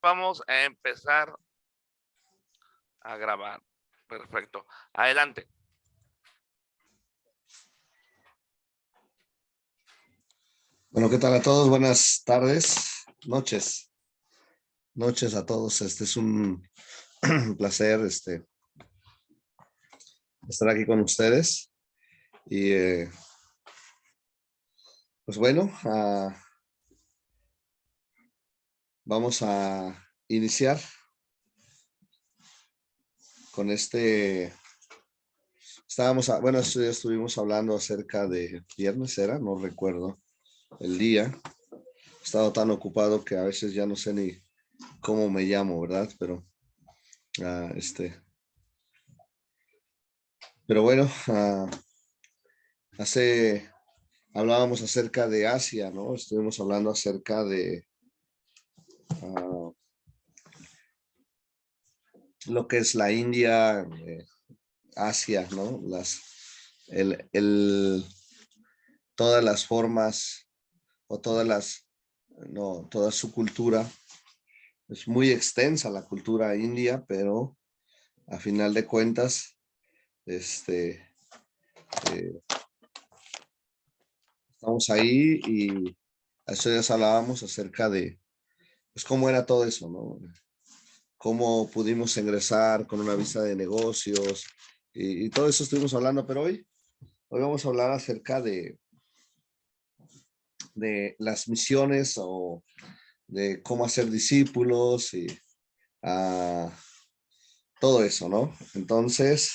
vamos a empezar a grabar. Perfecto. Adelante. Bueno, ¿qué tal a todos? Buenas tardes, noches a todos. Es un placer estar aquí con ustedes. Y pues bueno, vamos a iniciar con estuvimos hablando acerca de viernes, no recuerdo el día. He estado tan ocupado que a veces ya no sé ni cómo me llamo, ¿verdad? Pero bueno, hablábamos acerca de Asia, ¿no? Estuvimos hablando acerca de lo que es la India, Asia, ¿no? Todas las formas o toda su cultura. Es muy extensa la cultura india, pero a final de cuentas, estamos ahí y a eso ya hablábamos acerca de pues cómo era todo eso, ¿no? Cómo pudimos ingresar con una visa de negocios y todo eso estuvimos hablando, pero hoy vamos a hablar acerca de las misiones o de cómo hacer discípulos y todo eso, ¿no? Entonces,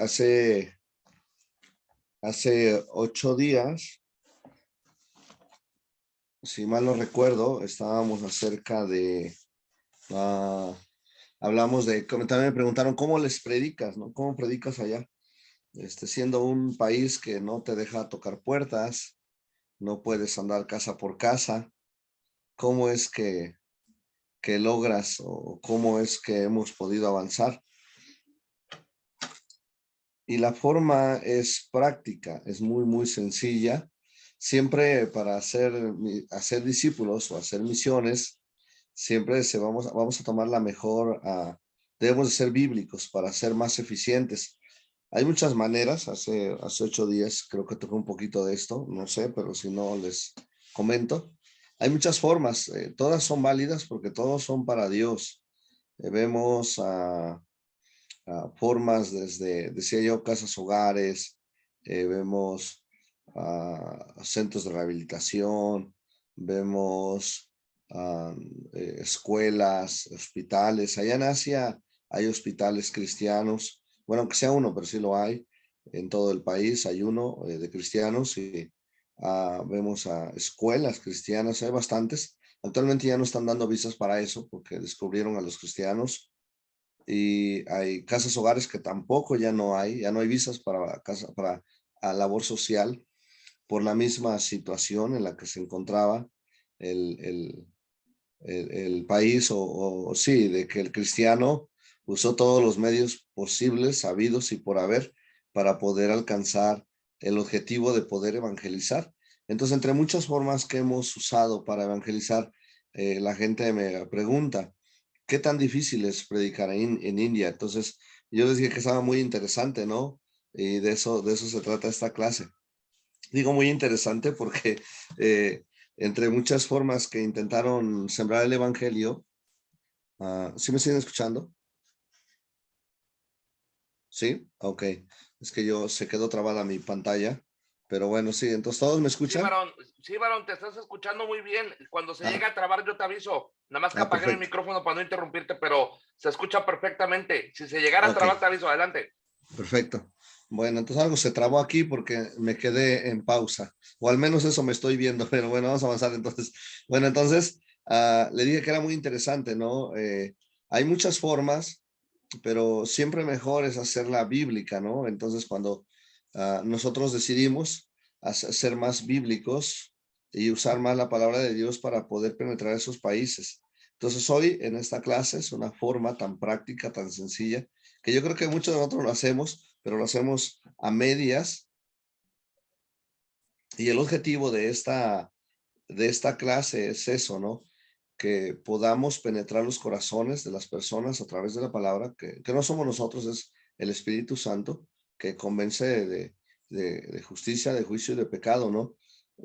hace 8 días, si mal no recuerdo, estábamos acerca de, hablamos de, también me preguntaron, ¿cómo les predicas, no? ¿Cómo predicas allá? Siendo un país que no te deja tocar puertas, no puedes andar casa por casa, ¿cómo es que logras o cómo es que hemos podido avanzar? Y la forma es práctica, es muy sencilla. Siempre para hacer discípulos o hacer misiones, siempre vamos a tomar la mejor, debemos de ser bíblicos para ser más eficientes. Hay muchas maneras, hace 8 días creo que toqué un poquito de esto, no sé, pero si no les comento. Hay muchas formas, todas son válidas porque todos son para Dios. Vemos formas desde, decía yo, casas hogares, vemos centros de rehabilitación, vemos escuelas, hospitales. Allá en Asia hay hospitales cristianos, bueno, aunque sea uno, pero sí lo hay. En todo el país hay uno de cristianos y vemos escuelas cristianas, hay bastantes. Actualmente ya no están dando visas para eso porque descubrieron a los cristianos. Y hay casas hogares que tampoco ya no hay visas para labor social por la misma situación en la que se encontraba el país o sí, de que el cristiano usó todos los medios posibles, sabidos y por haber para poder alcanzar el objetivo de poder evangelizar. Entonces, entre muchas formas que hemos usado para evangelizar, la gente me pregunta, ¿qué tan difícil es predicar en India? Entonces, yo les dije que estaba muy interesante, ¿no? Y de eso se trata esta clase. Digo muy interesante porque entre muchas formas que intentaron sembrar el evangelio, ¿sí me siguen escuchando? ¿Sí? Ok. Es que se quedó trabada mi pantalla, pero bueno, sí, entonces todos me escuchan. Sí, varón, te estás escuchando muy bien. Cuando se llega a trabar, yo te aviso. Nada más que apague mi micrófono para no interrumpirte, pero se escucha perfectamente. Si se llegara a trabar, te aviso. Adelante. Perfecto. Bueno, entonces algo se trabó aquí porque me quedé en pausa, o al menos eso me estoy viendo, pero bueno, vamos a avanzar entonces. Bueno, entonces le dije que era muy interesante, ¿no? Hay muchas formas, pero siempre mejor es hacerla bíblica, ¿no? Entonces cuando nosotros decidimos ser más bíblicos y usar más la palabra de Dios para poder penetrar esos países. Entonces hoy en esta clase es una forma tan práctica, tan sencilla, que yo creo que muchos de nosotros lo hacemos, pero lo hacemos a medias. Y el objetivo de esta de esta clase es eso, ¿no? Que podamos penetrar los corazones de las personas a través de la palabra, que no somos nosotros, es el Espíritu Santo que convence de justicia, de juicio y de pecado, ¿no?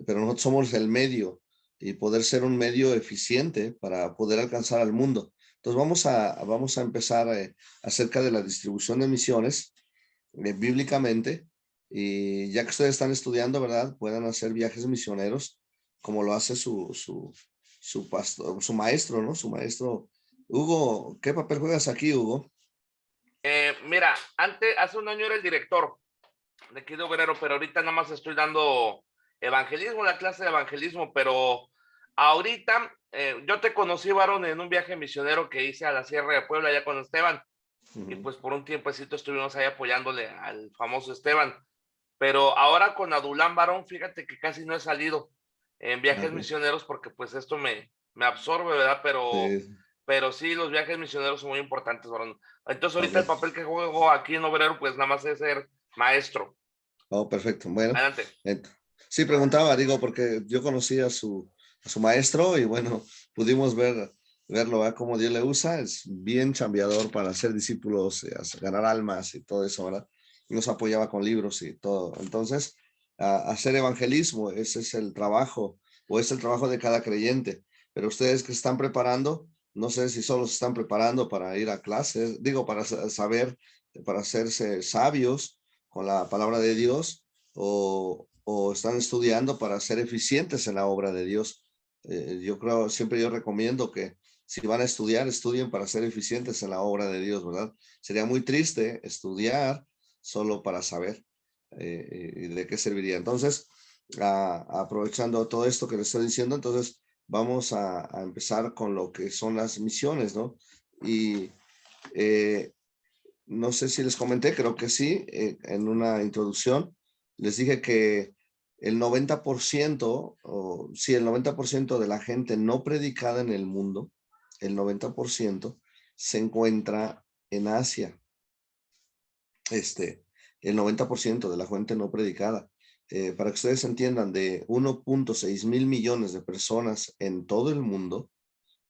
Pero nosotros somos el medio y poder ser un medio eficiente para poder alcanzar al mundo. Entonces vamos a empezar acerca de la distribución de misiones bíblicamente, y ya que ustedes están estudiando, ¿verdad? Puedan hacer viajes misioneros como lo hace su pastor, su maestro, ¿no? Su maestro. Hugo, ¿qué papel juegas aquí, Hugo? Mira, hace un año era el director de aquí de Obrero, pero ahorita nada más estoy dando evangelismo, la clase de evangelismo, pero ahorita yo te conocí, varón, en un viaje misionero que hice a la Sierra de Puebla, allá con Esteban, y pues por un tiempecito estuvimos ahí apoyándole al famoso Esteban, pero ahora con Adulán, varón, fíjate que casi no he salido en viajes Okay. misioneros porque pues esto me absorbe, ¿verdad? Pero sí, los viajes misioneros son muy importantes, varón. Entonces ahorita el Ok. papel que juego aquí en Obrero, pues nada más es ser maestro. Oh, perfecto. Bueno, Adelante. ent- sí preguntaba, digo, porque yo conocí a su maestro y bueno, pudimos verlo, ¿verdad? Cómo Dios le usa, es bien chambeador para hacer discípulos, ganar almas y todo eso, ¿verdad? Nos apoyaba con libros y todo. Entonces, hacer evangelismo, ese es el trabajo, o es el trabajo de cada creyente. Pero ustedes que se están preparando, no sé si solo se están preparando para ir a clases, digo, para saber, para hacerse sabios con la palabra de Dios, o están estudiando para ser eficientes en la obra de Dios. Yo creo, siempre yo recomiendo que si van a estudiar, estudien para ser eficientes en la obra de Dios, ¿verdad? Sería muy triste estudiar solo para saber y de qué serviría. Entonces, aprovechando todo esto que les estoy diciendo, entonces vamos a empezar con lo que son las misiones, ¿no? Y eh, no sé si les comenté, creo que sí, en una introducción les dije que el 90%, o sí, el 90% de la gente no predicada en el mundo, el 90% se encuentra en Asia. Este, el 90% de la gente no predicada. Para que ustedes entiendan, de 1.6 mil millones de personas en todo el mundo,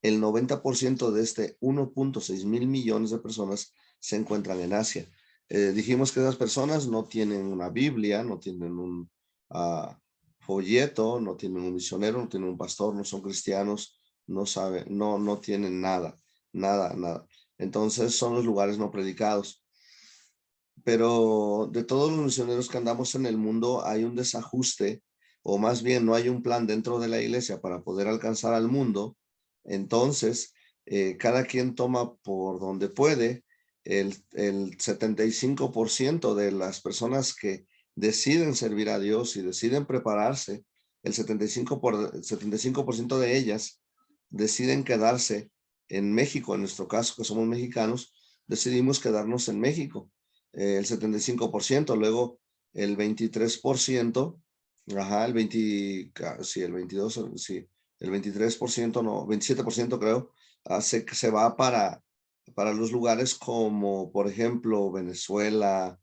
el 90% de este 1.6 mil millones de personas se encuentran en Asia. Dijimos que esas personas no tienen una Biblia, no tienen un folleto, no tienen un misionero, no tienen un pastor, no son cristianos, no saben, no tienen nada, nada, nada. Entonces son los lugares no predicados. Pero de todos los misioneros que andamos en el mundo hay un desajuste, o más bien no hay un plan dentro de la iglesia para poder alcanzar al mundo. Entonces, cada quien toma por donde puede. El 75% de las personas que deciden servir a Dios y deciden prepararse, el 75% de ellas deciden quedarse en México. En nuestro caso, que somos mexicanos, decidimos quedarnos en México, el 75%, luego el 23%, ajá, sí, el 22, sí, el 23%, no, 27% creo, hace que se va para los lugares como, por ejemplo, Venezuela,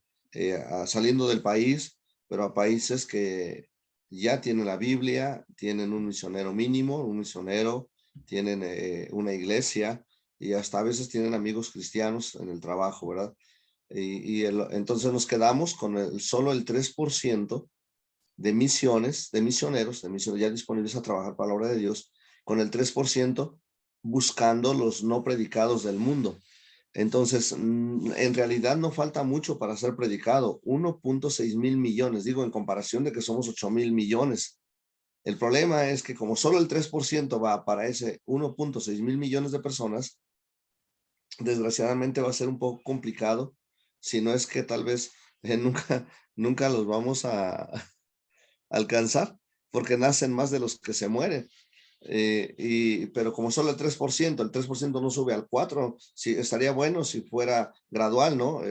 saliendo del país, pero a países que ya tienen la Biblia, tienen un misionero mínimo, un misionero, tienen una iglesia y hasta a veces tienen amigos cristianos en el trabajo, ¿verdad? Entonces nos quedamos con solo el 3% de misiones, de misioneros ya disponibles a trabajar para la obra de Dios, con el 3% buscando los no predicados del mundo. Entonces, en realidad no falta mucho para ser predicado, 1.6 mil millones, digo, en comparación de que somos 8 mil millones. El problema es que como solo el 3% va para ese 1.6 mil millones de personas, desgraciadamente va a ser un poco complicado, si no es que tal vez nunca los vamos a alcanzar, porque nacen más de los que se mueren. Pero como solo el 3% no sube al 4%, sí, estaría bueno si fuera gradual, ¿no?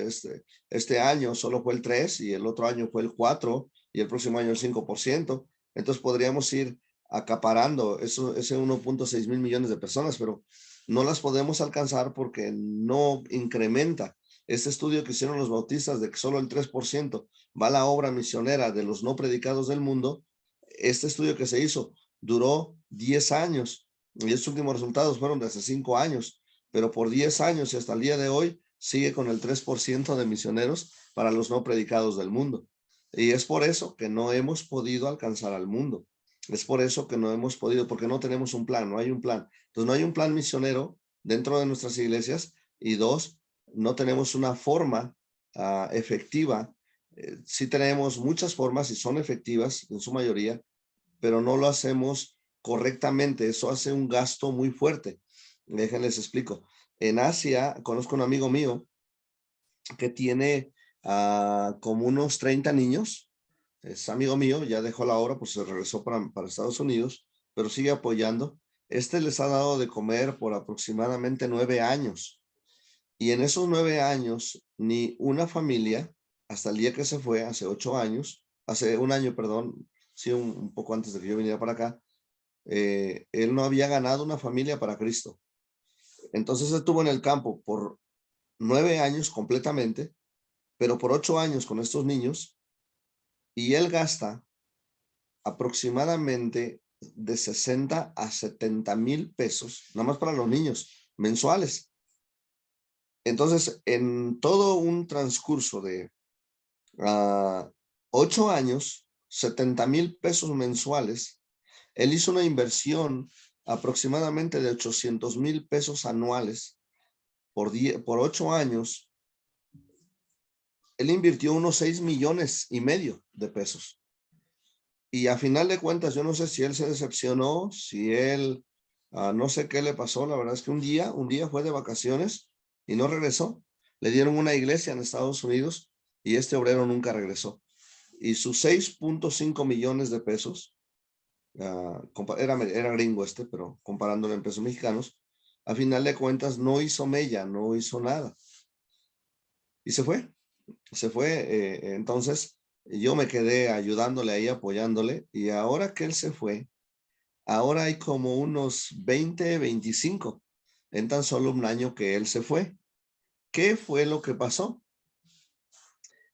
Este año solo fue el 3% y el otro año fue el 4% y el próximo año el 5%. Entonces podríamos ir acaparando ese 1.6 mil millones de personas, pero no las podemos alcanzar porque no incrementa. Este estudio que hicieron los bautistas de que solo el 3% va a la obra misionera de los no predicados del mundo, este estudio que se hizo duró 10 años y estos últimos resultados fueron de hace 5 años, pero por 10 años y hasta el día de hoy sigue con el 3% de misioneros para los no predicados del mundo. Y es por eso que no hemos podido alcanzar al mundo. Es por eso que no hemos podido, porque no tenemos un plan, no hay un plan. Entonces no hay un plan misionero dentro de nuestras iglesias y dos, no tenemos una forma efectiva. Sí tenemos muchas formas y son efectivas en su mayoría, pero no lo hacemos correctamente. Eso hace un gasto muy fuerte. Déjenles explico. En Asia conozco un amigo mío que tiene como unos 30 niños. Es amigo mío, ya dejó la obra, pues se regresó para Estados Unidos, pero sigue apoyando. Este les ha dado de comer por aproximadamente 9 años. Y en esos 9 años, ni una familia, hasta el día que se fue, hace 8 años, hace un año, perdón, sí, un poco antes de que yo viniera para acá, él no había ganado una familia para Cristo. Entonces estuvo en el campo por 9 años completamente, pero por 8 años con estos niños, y él gasta aproximadamente de 60 a 70 mil pesos, nada más para los niños, mensuales. Entonces, en todo un transcurso de 8 años, 70 mil pesos mensuales, él hizo una inversión aproximadamente de 800 mil pesos anuales por 8 años. Él invirtió unos 6 millones y medio de pesos. Y a final de cuentas, yo no sé si él se decepcionó, si él, no sé qué le pasó. La verdad es que un día fue de vacaciones y no regresó. Le dieron una iglesia en Estados Unidos y este obrero nunca regresó. Y sus 6.5 millones de pesos, era gringo pero comparándolo en pesos mexicanos, a final de cuentas no hizo mella, no hizo nada. Y se fue. Entonces yo me quedé ayudándole ahí, apoyándole, y ahora que él se fue, ahora hay como unos 20, 25 en tan solo un año que él se fue. ¿Qué fue lo que pasó?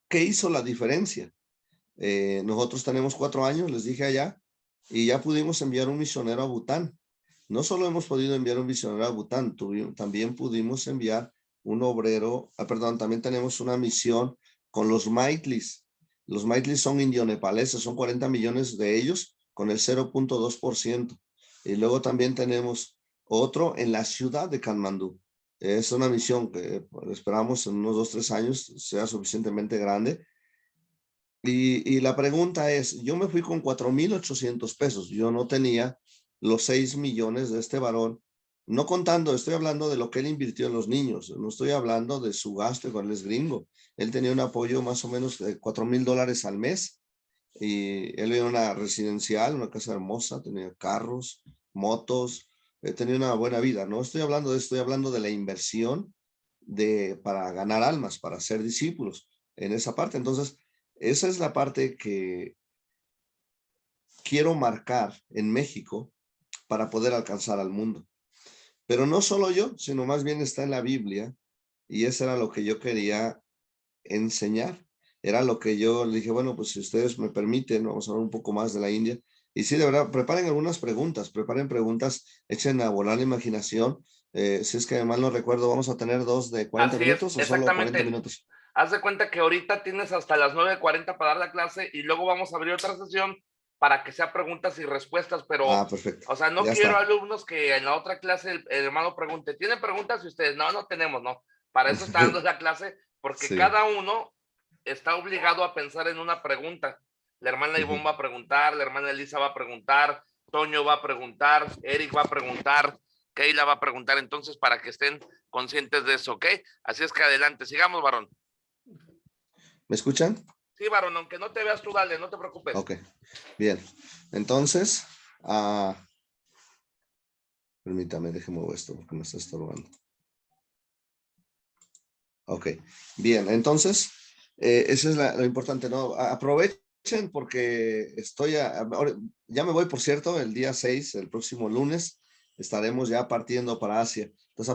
¿Qué hizo la diferencia? Nosotros tenemos 4 años, les dije allá, y ya pudimos enviar un misionero a Bután. No solo hemos podido enviar un misionero a Bután, también pudimos enviar un obrero, perdón, también tenemos una misión con los Maitlis. Los Maitlis son indio-nepaleses, son 40 millones de ellos con el 0.2%. Y luego también tenemos otro en la ciudad de Katmandú. Es una misión que esperamos en unos 2-3 años sea suficientemente grande. Y la pregunta es, yo me fui con 4,800 pesos. Yo no tenía los 6 millones de este varón, no contando, estoy hablando de lo que él invirtió en los niños, no estoy hablando de su gasto con él es gringo. Él tenía un apoyo más o menos de $4,000 al mes y él era una residencial, una casa hermosa, tenía carros, motos, tenía una buena vida. No estoy hablando de esto, estoy hablando de la inversión para ganar almas, para ser discípulos en esa parte. Entonces, esa es la parte que quiero marcar en México para poder alcanzar al mundo. Pero no solo yo, sino más bien está en la Biblia y eso era lo que yo quería enseñar. Era lo que yo le dije, bueno, pues si ustedes me permiten, vamos a hablar un poco más de la India. Y sí, de verdad, preparen algunas preguntas, echen a volar la imaginación. Si es que mal no recuerdo, vamos a tener 2 de 40 Así es, minutos o solo 40 exactamente. minutos. Haz de cuenta que ahorita tienes hasta las 9:40 para dar la clase y luego vamos a abrir otra sesión para que sea preguntas y respuestas, pero, Perfecto. o sea, no Ya quiero está. alumnos que en la otra clase el hermano pregunte, ¿tienen preguntas? Y ustedes, no, no tenemos, no. Para eso está dando la clase, porque Sí. cada uno está obligado a pensar en una pregunta. La hermana Ivonne va a preguntar, la hermana Elisa va a preguntar, Toño va a preguntar, Eric va a preguntar, Keila va a preguntar, entonces para que estén conscientes de eso, ¿ok? Así es que adelante, sigamos, varón. ¿Me escuchan? Sí, varón, aunque no te veas tú, dale, no te preocupes. Ok, bien. Entonces, permítame, déjeme esto porque me está estorbando. Ok, bien. Entonces, eso es lo importante, ¿no? Aprovechen porque ya me voy, por cierto, el día 6, el próximo lunes, estaremos ya partiendo para Asia. Entonces,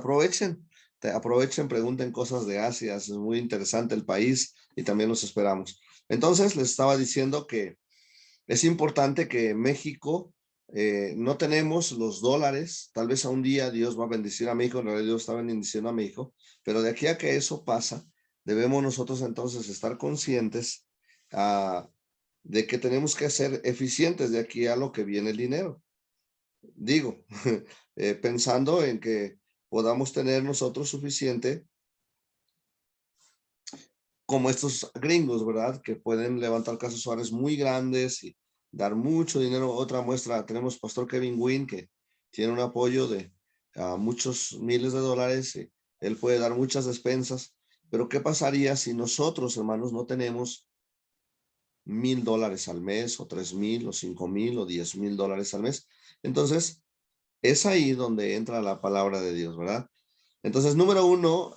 aprovechen, pregunten cosas de Asia. Es muy interesante el país y también los esperamos. Entonces, les estaba diciendo que es importante que México no tenemos los dólares, tal vez a un día Dios va a bendecir a mi hijo, en realidad Dios está bendiciendo a mi hijo, pero de aquí a que eso pasa, debemos nosotros entonces estar conscientes de que tenemos que ser eficientes de aquí a lo que viene el dinero. Digo, pensando en que podamos tener nosotros suficiente como estos gringos, ¿verdad? Que pueden levantar casas hogares muy grandes y dar mucho dinero. Otra muestra, tenemos Pastor Kevin Wynn, que tiene un apoyo de muchos miles de dólares. Y él puede dar muchas despensas. Pero ¿qué pasaría si nosotros, hermanos, no tenemos $1,000 al mes, o 3,000, o 5,000, o 10,000 al mes? Entonces, es ahí donde entra la palabra de Dios, ¿verdad? Entonces, número uno,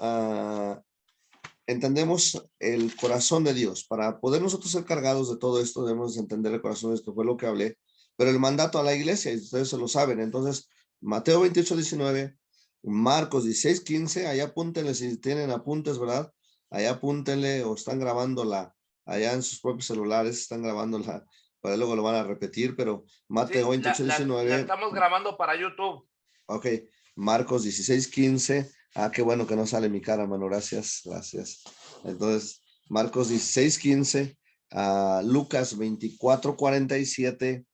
entendemos el corazón de Dios. Para poder nosotros ser cargados de todo esto, debemos entender el corazón de Dios, que fue lo que hablé, pero el mandato a la iglesia, y ustedes se lo saben. Entonces, Mateo 28:19, Marcos 16:15, allá apúntenle si tienen apuntes, ¿verdad? Allá apúntenle o están grabándola, allá en sus propios celulares están grabándola, para luego lo van a repetir, pero Mateo Sí, veintiocho la diecinueve estamos grabando para YouTube. Ok, Marcos 16:15. Qué bueno que no sale mi cara, mano. Gracias, gracias. Entonces, Marcos 16:15, Lucas 24:47,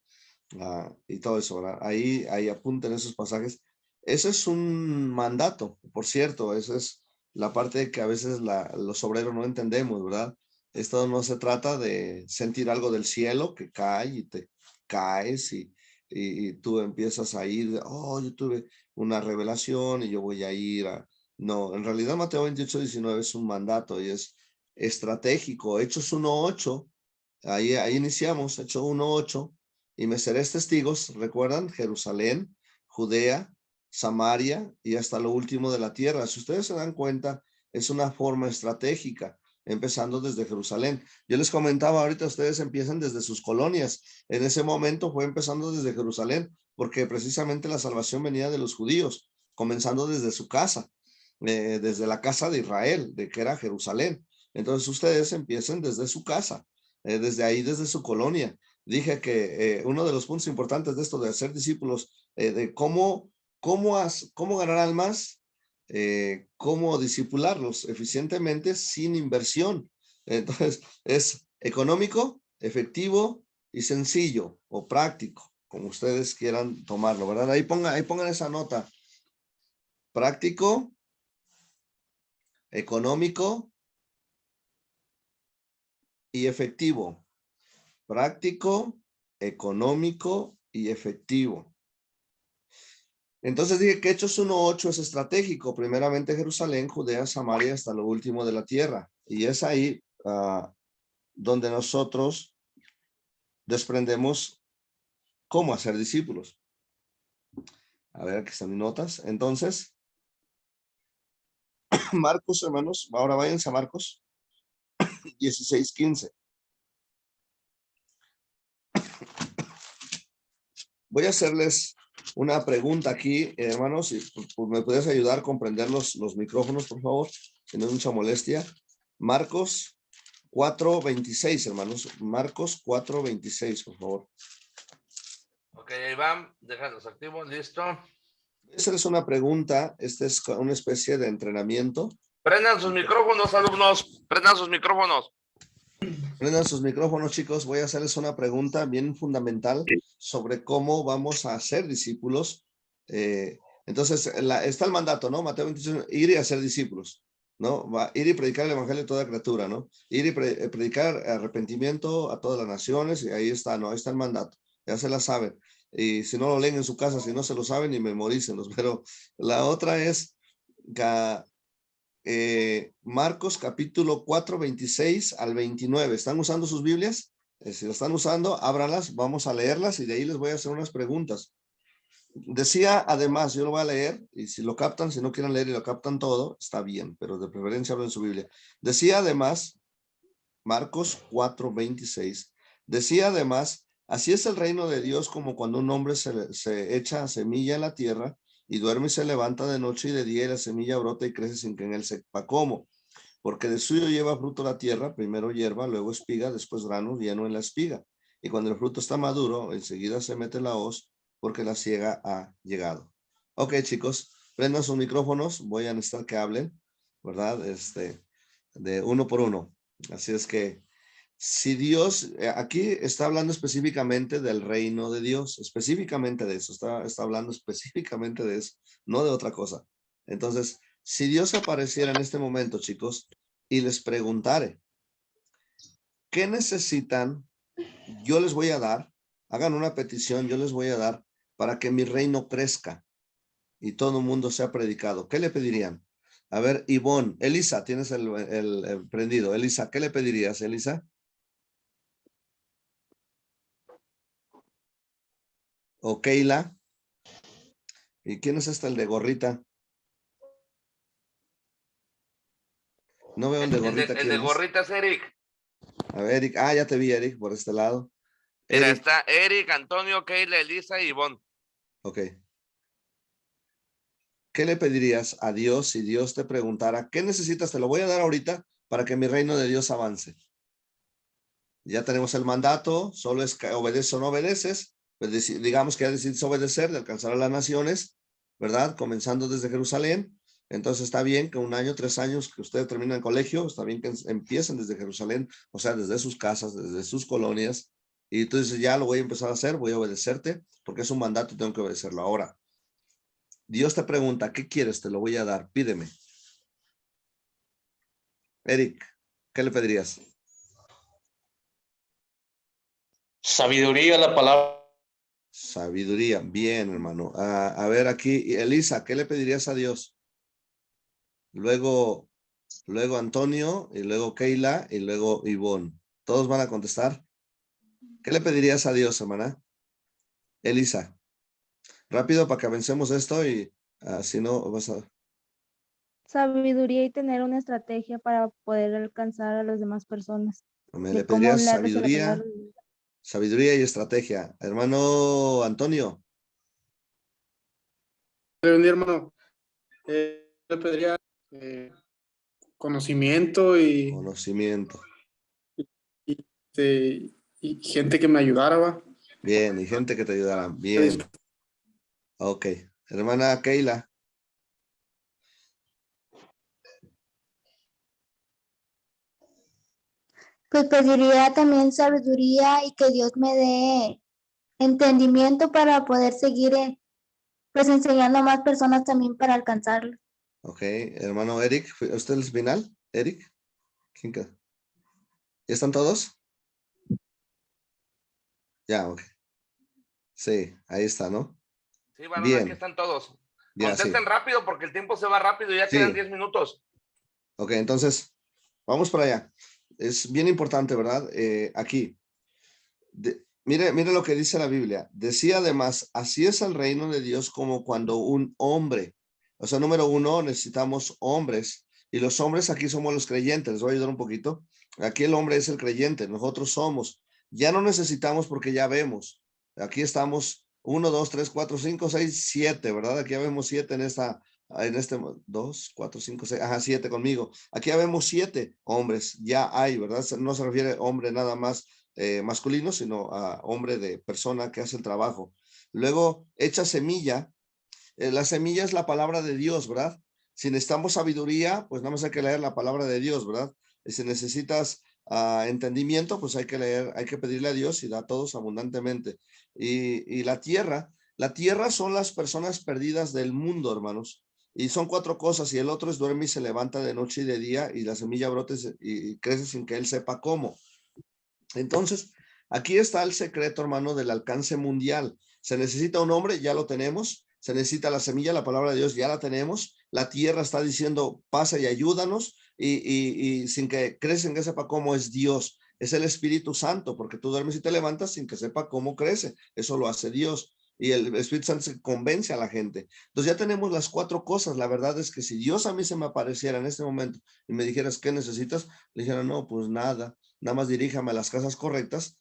y todo eso, ¿verdad? Ahí apunten esos pasajes. Ese es un mandato, por cierto. Esa es la parte que a veces los obreros no entendemos, ¿verdad? Esto no se trata de sentir algo del cielo que cae y te caes y tú empiezas a ir, oh, yo tuve una revelación y yo voy a ir a... No, en realidad Mateo 28:19 es un mandato y es estratégico. Hechos 1:8, ahí iniciamos, Hechos 1:8, y me seréis testigos, recuerdan, Jerusalén, Judea, Samaria y hasta lo último de la tierra. Si ustedes se dan cuenta, es una forma estratégica, empezando desde Jerusalén. Yo les comentaba ahorita, ustedes empiezan desde sus colonias. En ese momento fue empezando desde Jerusalén, porque precisamente la salvación venía de los judíos, comenzando desde su casa, desde la casa de Israel, de que era Jerusalén. Entonces ustedes empiecen desde su casa, desde ahí, desde su colonia. Dije que uno de los puntos importantes de esto de hacer discípulos, de cómo ganar almas, cómo discipularlos eficientemente sin inversión. Entonces, es económico, efectivo y sencillo o práctico, como ustedes quieran tomarlo, ¿verdad? Ahí pongan esa nota. Práctico, económico y efectivo. Práctico, económico y efectivo. Entonces dije que Hechos 1:8 es estratégico, primeramente Jerusalén, Judea, Samaria, hasta lo último de la tierra. Y es ahí donde nosotros desprendemos cómo hacer discípulos. A ver, aquí están mis notas. Entonces, Marcos, hermanos, ahora váyanse a Marcos 16:15. Voy a hacerles una pregunta aquí, hermanos, si me puedes ayudar a comprender los micrófonos, por favor, si no es mucha molestia. Marcos 4:26, hermanos. Marcos 4:26, por favor. Ok, ahí van, déjalos activos, listo. Esa es una pregunta, esta es una especie de entrenamiento. Prendan sus micrófonos, alumnos, prendan sus micrófonos. Prendan sus micrófonos, chicos. Voy a hacerles una pregunta bien fundamental sobre cómo vamos a hacer discípulos. Entonces, está el mandato, ¿no? Mateo 28, ir y hacer discípulos, ¿no? Ir y predicar el evangelio a toda criatura, ¿no? Ir y predicar arrepentimiento a todas las naciones, y ahí está, ¿no? Ahí está el mandato. Ya se la saben. Y si no lo leen en su casa, si no se lo saben, y memorícenlos. Pero la otra es Marcos capítulo 4:26-29. ¿Están usando sus Biblias? Si lo están usando, ábranlas, vamos a leerlas y de ahí les voy a hacer unas preguntas. Decía además, yo lo voy a leer y si lo captan, si no quieren leer y lo captan todo, está bien, pero de preferencia hablen su Biblia. Decía además, Marcos 4:26, decía además, así es el reino de Dios como cuando un hombre se echa semilla en la tierra y duerme y se levanta de noche y de día y la semilla brota y crece sin que en él sepa cómo. Porque de suyo lleva fruto la tierra, primero hierba, luego espiga, después grano lleno en la espiga. Y cuando el fruto está maduro, enseguida se mete la hoz, porque la ciega ha llegado. Ok, chicos, prendan sus micrófonos, voy a necesitar que hablen, ¿verdad? De uno por uno. Así es que, si Dios, aquí está hablando específicamente del reino de Dios, específicamente de eso, está hablando específicamente de eso, no de otra cosa. Entonces, si Dios apareciera en este momento, chicos, y les preguntare, ¿qué necesitan? Yo les voy a dar, hagan una petición, yo les voy a dar para que mi reino crezca y todo el mundo sea predicado. ¿Qué le pedirían? A ver, Ivonne, Elisa, tienes el prendido. Elisa, ¿qué le pedirías, Elisa? O Keila. ¿Y quién es el de gorrita? No veo el de gorrita. El de ¿Quién es? gorrita es Eric. A ver, Eric. Ah, ya te vi, Eric, por este lado. Mira, Eric. está Eric, Antonio, Keila, Elisa y Ivonne. Ok. ¿Qué le pedirías a Dios si Dios te preguntara, ¿qué necesitas? Te lo voy a dar ahorita para que mi reino de Dios avance. Ya tenemos el mandato, solo es que obedeces o no obedeces. Pues digamos que ya decidiste obedecer, de alcanzar a las naciones, ¿verdad? Comenzando desde Jerusalén. Entonces está bien que 1 año, 3 años que ustedes terminan el colegio, está bien que empiecen desde Jerusalén, o sea, desde sus casas, desde sus colonias. Y tú dices, ya lo voy a empezar a hacer, voy a obedecerte, porque es un mandato y tengo que obedecerlo. Ahora, Dios te pregunta, ¿qué quieres? Te lo voy a dar, pídeme. Eric, ¿qué le pedirías? Sabiduría, la palabra. Sabiduría, bien, hermano. A ver aquí, Elisa, ¿qué le pedirías a Dios? Luego Antonio, y luego Keila, y luego Ivonne. ¿Todos van a contestar? ¿Qué le pedirías a Dios, hermana? Elisa, rápido para que avancemos esto y si no vas a... Sabiduría y tener una estrategia para poder alcanzar a las demás personas. Me le De cómo pedirías hablarles de la palabra. sabiduría y estrategia. Hermano Antonio. Mi hermano, le pediría conocimiento Conocimiento. y gente que me ayudara, ¿va? Bien, y gente que te ayudará. Bien. Ok. Hermana Keila. Pues pediría también sabiduría y que Dios me dé entendimiento para poder seguir pues enseñando a más personas también para alcanzarlo. Ok. Hermano Eric, ¿usted es el final? Eric. ¿Quién queda? ¿Ya están todos? Ya, ok. Sí, ahí está, ¿no? Sí, varón, aquí Bien. están todos. Ya, Contesten sí. rápido porque el tiempo se va rápido y ya Sí. quedan 10 minutos. Ok, entonces, vamos para allá. Es bien importante, ¿verdad? Aquí. Mire lo que dice la Biblia. Decía además, así es el reino de Dios como cuando un hombre, o sea, número uno, necesitamos hombres. Y los hombres aquí somos los creyentes. Les voy a ayudar un poquito. Aquí el hombre es el creyente. Nosotros somos. Ya no necesitamos porque ya vemos. Aquí estamos 1, 2, 3, 4, 5, 6, 7, ¿verdad? Aquí ya vemos 7 en este 2, 4, 5, 6, ajá, 7 conmigo. Aquí ya vemos 7 hombres. Ya hay, ¿verdad? No se refiere a hombre nada más masculino, sino a hombre de persona que hace el trabajo. Luego, echa semilla. La semilla es la palabra de Dios, ¿verdad? Si necesitamos sabiduría, pues nada más hay que leer la palabra de Dios, ¿verdad? Y si necesitas entendimiento, pues hay que leer, hay que pedirle a Dios y da a todos abundantemente. Y la tierra son las personas perdidas del mundo, hermanos. Y son 4 cosas, y el otro es duerme y se levanta de noche y de día, y la semilla brote y crece sin que él sepa cómo. Entonces, aquí está el secreto, hermano, del alcance mundial. Se necesita un hombre, ya lo tenemos. Se necesita la semilla, la palabra de Dios, ya la tenemos. La tierra está diciendo, pasa y ayúdanos. Y sin que crecen, que sepa cómo es Dios. Es el Espíritu Santo, porque tú duermes y te levantas sin que sepa cómo crece. Eso lo hace Dios. Y el Espíritu Santo se convence a la gente. Entonces ya tenemos las 4 cosas. La verdad es que si Dios a mí se me apareciera en este momento y me dijeras, ¿qué necesitas? Le dijera, no, pues nada más diríjame a las casas correctas.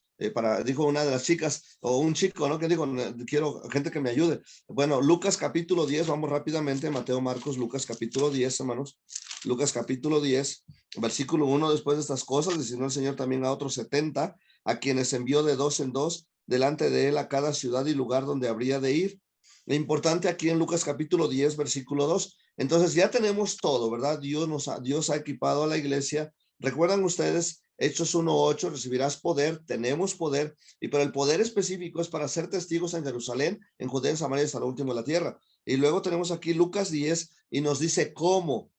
Dijo una de las chicas, o un chico, ¿no? Que dijo, quiero gente que me ayude. Bueno, Lucas capítulo 10, vamos rápidamente, Mateo, Marcos, Lucas capítulo 10, hermanos. Lucas capítulo 10, versículo 1, después de estas cosas, destinó el Señor también a otros 70, a quienes envió de 2 en 2, delante de él a cada ciudad y lugar donde habría de ir. Lo importante aquí en Lucas capítulo 10, versículo 2. Entonces ya tenemos todo, ¿verdad? Dios ha equipado a la iglesia. ¿Recuerdan ustedes? Hechos 1:8, recibirás poder, tenemos poder, y pero el poder específico es para ser testigos en Jerusalén, en Judea, en Samaria, hasta lo último de la tierra. Y luego tenemos aquí Lucas 10 y nos dice cómo.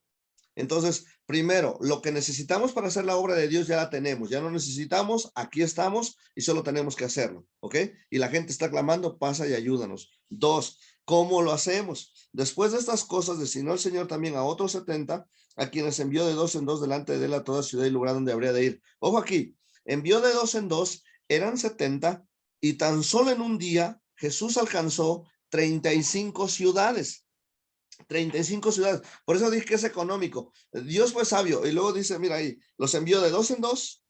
Entonces, primero, lo que necesitamos para hacer la obra de Dios ya la tenemos, ya no necesitamos, aquí estamos y solo tenemos que hacerlo, ¿ok? Y la gente está clamando, pasa y ayúdanos. 2, ¿cómo lo hacemos? Después de estas cosas, destinó el Señor también a otros 70, a quienes envió de 2 en 2 delante de él a toda ciudad y lugar donde habría de ir. Ojo aquí, envió de 2 en 2, eran 70, y tan solo en un día Jesús alcanzó 35 ciudades. 35 ciudades. Por eso dije que es económico. Dios fue sabio. Y luego dice, mira ahí, los envió de 2 en 2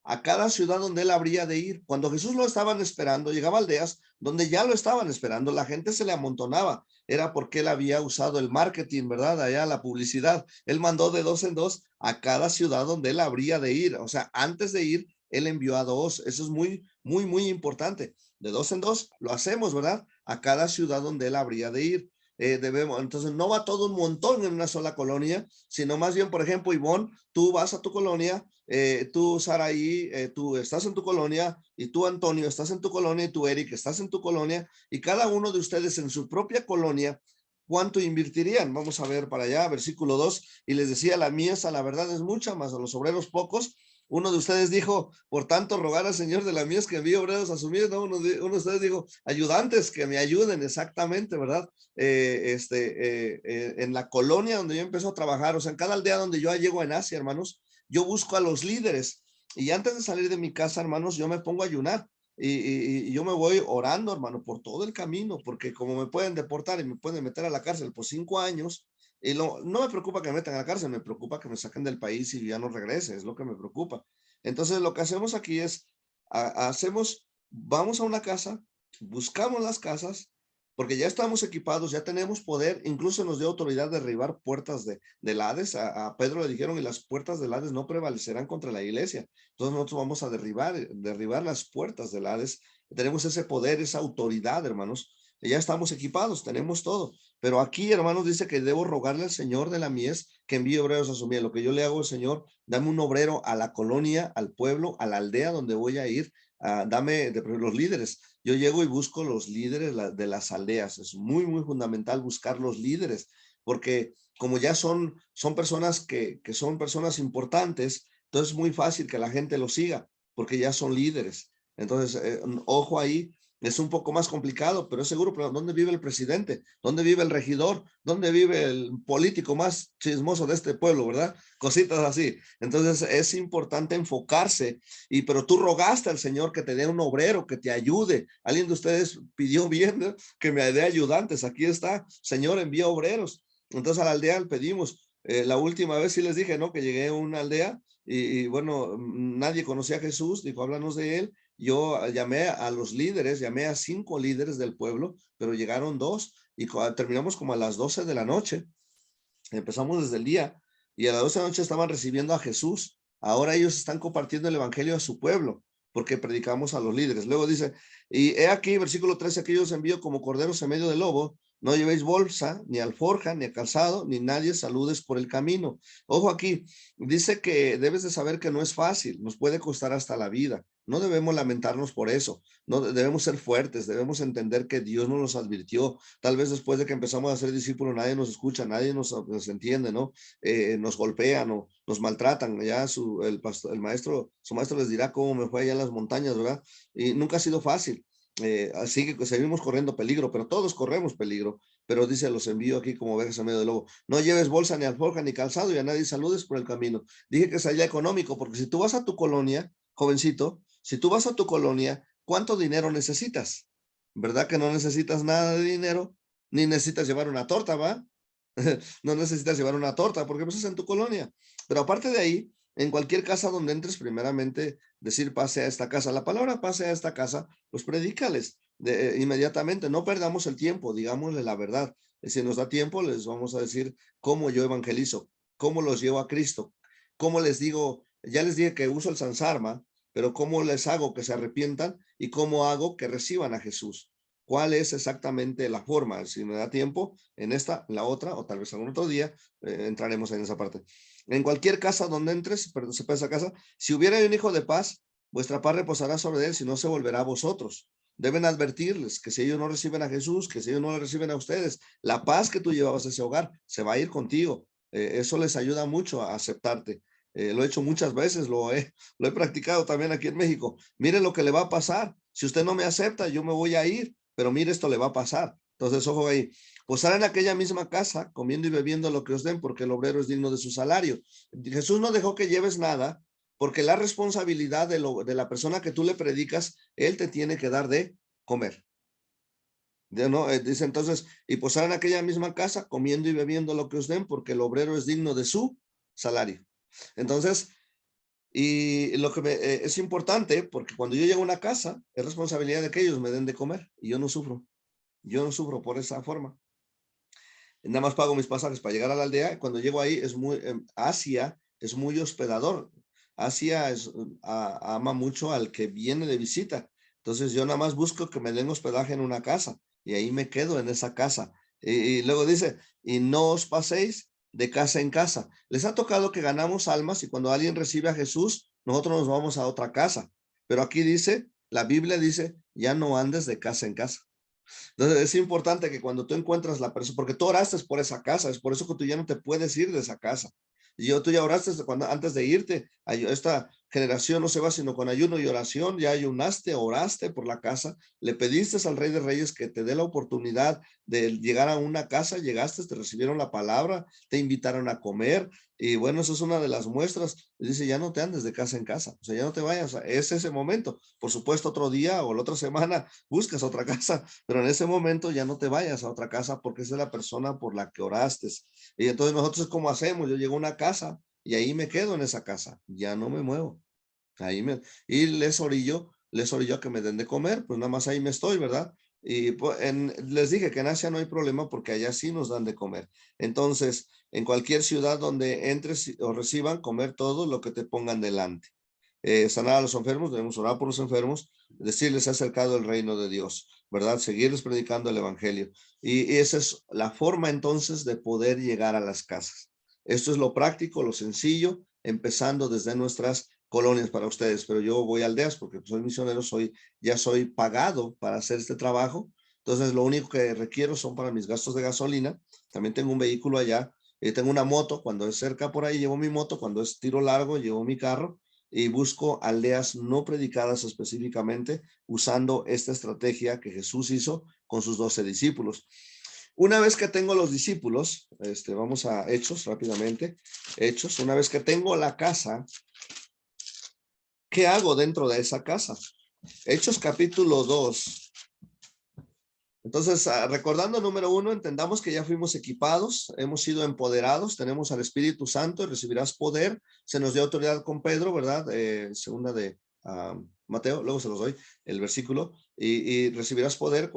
a cada ciudad donde él habría de ir. Cuando Jesús lo estaban esperando, llegaba a aldeas donde ya lo estaban esperando. La gente se le amontonaba. Era porque él había usado el marketing, ¿verdad? Allá la publicidad. Él mandó de 2 en 2 a cada ciudad donde él habría de ir. O sea, antes de ir, él envió a 2. Eso es muy, muy, muy importante. De 2 en 2 lo hacemos, ¿verdad? A cada ciudad donde él habría de ir. Entonces no va todo un montón en una sola colonia, sino más bien, por ejemplo, Ivonne, tú vas a tu colonia, tú, Saraí, tú estás en tu colonia, y tú, Antonio, estás en tu colonia, y tú, Eric, estás en tu colonia, y cada uno de ustedes en su propia colonia, ¿cuánto invertirían? Vamos a ver para allá, versículo 2, y les decía, la mies a la verdad es mucha, más a los obreros pocos. Uno de ustedes dijo, por tanto, rogar al Señor de la mies que envíe obreros a su mies, ¿no? Uno de ustedes dijo, ayudantes que me ayuden, exactamente, ¿verdad? En la colonia donde yo empecé a trabajar, o sea, en cada aldea donde yo llego en Asia, hermanos, yo busco a los líderes, y antes de salir de mi casa, hermanos, yo me pongo a ayunar, y yo me voy orando, hermano, por todo el camino, porque como me pueden deportar y me pueden meter a la cárcel por 5 años, y no me preocupa que me metan a la cárcel, me preocupa que me saquen del país y ya no regrese, es lo que me preocupa. Entonces, lo que hacemos aquí es, vamos a una casa, buscamos las casas, porque ya estamos equipados, ya tenemos poder, incluso nos dio autoridad de derribar puertas del Hades. A Pedro le dijeron, y las puertas del Hades no prevalecerán contra la iglesia. Entonces nosotros vamos a derribar las puertas del Hades. Tenemos ese poder, esa autoridad, hermanos. Ya estamos equipados, tenemos todo. Pero aquí, hermanos, dice que debo rogarle al Señor de la mies que envíe obreros a su mies. Lo que yo le hago al Señor, dame un obrero a la colonia, al pueblo, a la aldea donde voy a ir. Dame los líderes. Yo llego y busco los líderes de las aldeas. Es muy, muy fundamental buscar los líderes, porque como ya son personas que son personas importantes, entonces es muy fácil que la gente los siga, porque ya son líderes. Entonces, ojo ahí, es un poco más complicado, pero es seguro. Pero ¿dónde vive el presidente? ¿Dónde vive el regidor? ¿Dónde vive el político más chismoso de este pueblo, verdad? Cositas así. Entonces es importante enfocarse, pero tú rogaste al Señor que te dé un obrero, que te ayude. Alguien de ustedes pidió bien, ¿no? Que me dé ayudantes. Aquí está, Señor, envía obreros. Entonces a la aldea le pedimos. La última vez sí les dije, ¿no? Que llegué a una aldea y bueno, nadie conocía a Jesús, dijo, háblanos de él. Yo llamé a los líderes, llamé a 5 líderes del pueblo, pero llegaron 2 y terminamos como a las 12 de la noche. Empezamos desde el día y a las 12 de la noche estaban recibiendo a Jesús. Ahora ellos están compartiendo el evangelio a su pueblo porque predicamos a los líderes. Luego dice, y he aquí, versículo 13, que yo os envío como corderos en medio del lobo. No llevéis bolsa, ni alforja, ni calzado, ni nadie saludes por el camino. Ojo aquí, dice que debes de saber que no es fácil, nos puede costar hasta la vida. No debemos lamentarnos por eso, no debemos ser fuertes, debemos entender que Dios nos los advirtió. Tal vez después de que empezamos a ser discípulos, nadie nos escucha, nadie nos entiende, ¿no? Nos golpean o nos maltratan. Ya su maestro les dirá cómo me fue allá en las montañas, ¿verdad? Y nunca ha sido fácil. Así que seguimos corriendo peligro, pero todos corremos peligro. Pero dice, los envío aquí como ovejas en medio del lobo. No lleves bolsa, ni alforja, ni calzado, y a nadie saludes por el camino. Dije que sería económico, porque si tú vas a tu colonia, jovencito, si tú vas a tu colonia, ¿cuánto dinero necesitas? ¿Verdad que no necesitas nada de dinero? Ni necesitas llevar una torta, ¿va? No necesitas llevar una torta, porque pues es en tu colonia. Pero aparte de ahí, en cualquier casa donde entres, primeramente decir pase a esta casa. La palabra pase a esta casa, pues predícales inmediatamente. No perdamos el tiempo, digámosle la verdad. Si nos da tiempo, les vamos a decir cómo yo evangelizo, cómo los llevo a Cristo, cómo les digo. Ya les dije que uso el Sansarma, pero ¿cómo les hago que se arrepientan y cómo hago que reciban a Jesús? ¿Cuál es exactamente la forma? Si me da tiempo, en esta, en la otra, o tal vez algún otro día, entraremos en esa parte. En cualquier casa donde entres, perdón, se puede esa casa, si hubiera un hijo de paz, vuestra paz reposará sobre él, si no se volverá a vosotros. Deben advertirles que si ellos no reciben a Jesús, que si ellos no le reciben a ustedes, la paz que tú llevabas a ese hogar se va a ir contigo. Eso les ayuda mucho a aceptarte. Lo he hecho muchas veces, lo he practicado también aquí en México. Mire lo que le va a pasar. Si usted no me acepta, yo me voy a ir, pero mire, esto le va a pasar. Entonces, ojo ahí. Posar en aquella misma casa, comiendo y bebiendo lo que os den, porque el obrero es digno de su salario. Jesús no dejó que lleves nada, porque la responsabilidad de la persona que tú le predicas, él te tiene que dar de comer. ¿No? Dice entonces, y posar en aquella misma casa, comiendo y bebiendo lo que os den, porque el obrero es digno de su salario. Entonces, y lo que es importante, porque cuando yo llego a una casa, es responsabilidad de que ellos me den de comer, y yo no sufro. Yo no sufro por esa forma. Nada más pago mis pasajes para llegar a la aldea. Cuando llego ahí, Asia es muy hospedador. Asia ama mucho al que viene de visita. Entonces yo nada más busco que me den hospedaje en una casa y ahí me quedo en esa casa. Y luego dice, y no os paséis de casa en casa. Les ha tocado que ganamos almas y cuando alguien recibe a Jesús, nosotros nos vamos a otra casa. Pero aquí dice, la Biblia dice, ya no andes de casa en casa. Entonces es importante que cuando tú encuentras la persona, porque tú oraste por esa casa, es por eso que tú ya no te puedes ir de esa casa. Y tú ya oraste antes de irte. Esta generación no se va sino con ayuno y oración. Ya ayunaste, oraste por la casa, le pediste al Rey de Reyes que te dé la oportunidad de llegar a una casa, llegaste, te recibieron la palabra, te invitaron a comer. Y bueno, eso es una de las muestras. Dice, ya no te andes de casa en casa, o sea, ya no te vayas. Es ese momento. Por supuesto, otro día o la otra semana buscas otra casa, pero en ese momento ya no te vayas a otra casa porque esa es la persona por la que oraste. Y entonces nosotros, ¿cómo hacemos? Yo llego a una casa y ahí me quedo en esa casa, ya no me muevo. Y les orillo a que me den de comer, pues nada más ahí me estoy, ¿verdad? Y pues, les dije que en Asia no hay problema porque allá sí nos dan de comer. Entonces, en cualquier ciudad donde entres o reciban, comer todo lo que te pongan delante. Sanar a los enfermos, debemos orar por los enfermos, decirles ha acercado el reino de Dios, ¿verdad? Seguirles predicando el evangelio. Y esa es la forma entonces de poder llegar a las casas. Esto es lo práctico, lo sencillo, empezando desde nuestras colonias para ustedes, pero yo voy a aldeas porque soy misionero, ya soy pagado para hacer este trabajo, entonces lo único que requiero son para mis gastos de gasolina. También tengo un vehículo allá, tengo una moto, cuando es cerca por ahí llevo mi moto, cuando es tiro largo llevo mi carro y busco aldeas no predicadas específicamente usando esta estrategia que Jesús hizo con sus 12 discípulos. Una vez que tengo los discípulos, vamos a Hechos rápidamente. Hechos, una vez que tengo la casa, ¿qué hago dentro de esa casa? Hechos capítulo 2. Entonces, recordando número 1, entendamos que ya fuimos equipados, hemos sido empoderados, tenemos al Espíritu Santo, recibirás poder, se nos dio autoridad con Pedro, ¿verdad? Segunda de Mateo, luego se los doy, el versículo, y recibirás poder,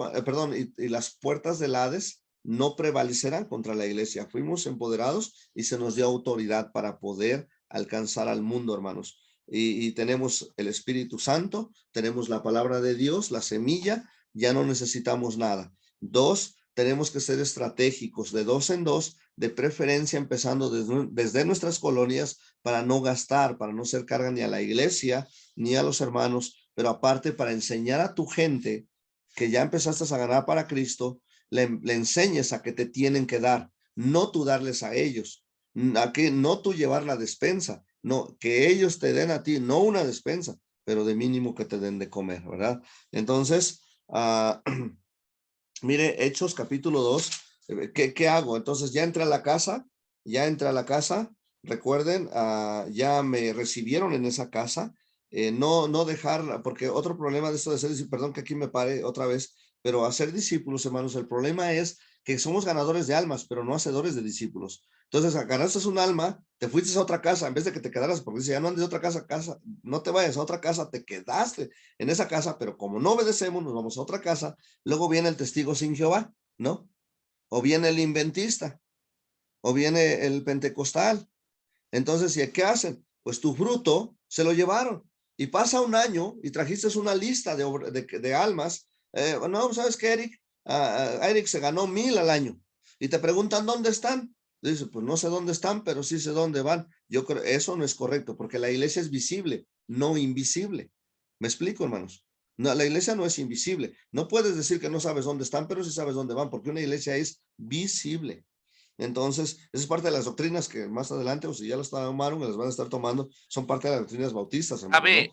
y las puertas del Hades no prevalecerán contra la iglesia. Fuimos empoderados y se nos dio autoridad para poder alcanzar al mundo, hermanos. Y tenemos el Espíritu Santo, tenemos la palabra de Dios, la semilla, ya no necesitamos nada. 2, tenemos que ser estratégicos de 2 en 2, de preferencia empezando desde nuestras colonias para no gastar, para no ser carga ni a la iglesia ni a los hermanos, pero aparte para enseñar a tu gente que ya empezaste a ganar para Cristo, le enseñes a que te tienen que dar, no tú darles a ellos, no tú llevar la despensa, no, que ellos te den a ti, no una despensa, pero de mínimo que te den de comer, ¿verdad? Entonces, mire, Hechos capítulo 2, ¿qué hago? Entonces ya entré a la casa, recuerden, ya me recibieron en esa casa, no dejar, porque otro problema de esto de ser discípulos, perdón que aquí me pare otra vez, pero hacer discípulos, hermanos, el problema es que somos ganadores de almas, pero no hacedores de discípulos. Entonces, ganaste un alma, te fuiste a otra casa, en vez de que te quedaras, porque dice, ya no andes de otra casa, no te vayas a otra casa, te quedaste en esa casa, pero como no obedecemos, nos vamos a otra casa, luego viene el testigo sin Jehová, ¿no? O viene el inventista, o viene el pentecostal. Entonces, ¿qué hacen? Pues tu fruto se lo llevaron. y pasa un año y trajiste una lista de almas. No, ¿sabes qué, Eric? Eric se ganó 1,000 al año y te preguntan dónde están. Dice, pues no sé dónde están, pero sí sé dónde van. Yo creo eso no es correcto, porque la iglesia es visible, no invisible. ¿Me explico, hermanos? No, la iglesia no es invisible. No puedes decir que no sabes dónde están, pero sí sabes dónde van, porque una iglesia es visible. Entonces, esa es parte de las doctrinas que más adelante, o si ya las tomaron, las van a estar tomando, son parte de las doctrinas bautistas, hermano, Javi,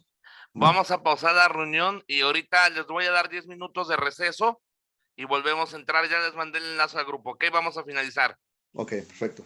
¿no? vamos a pausar la reunión y ahorita les voy a dar 10 minutos de receso y volvemos a entrar. Ya les mandé el enlace al grupo, ¿ok? Vamos a finalizar. Ok, perfecto.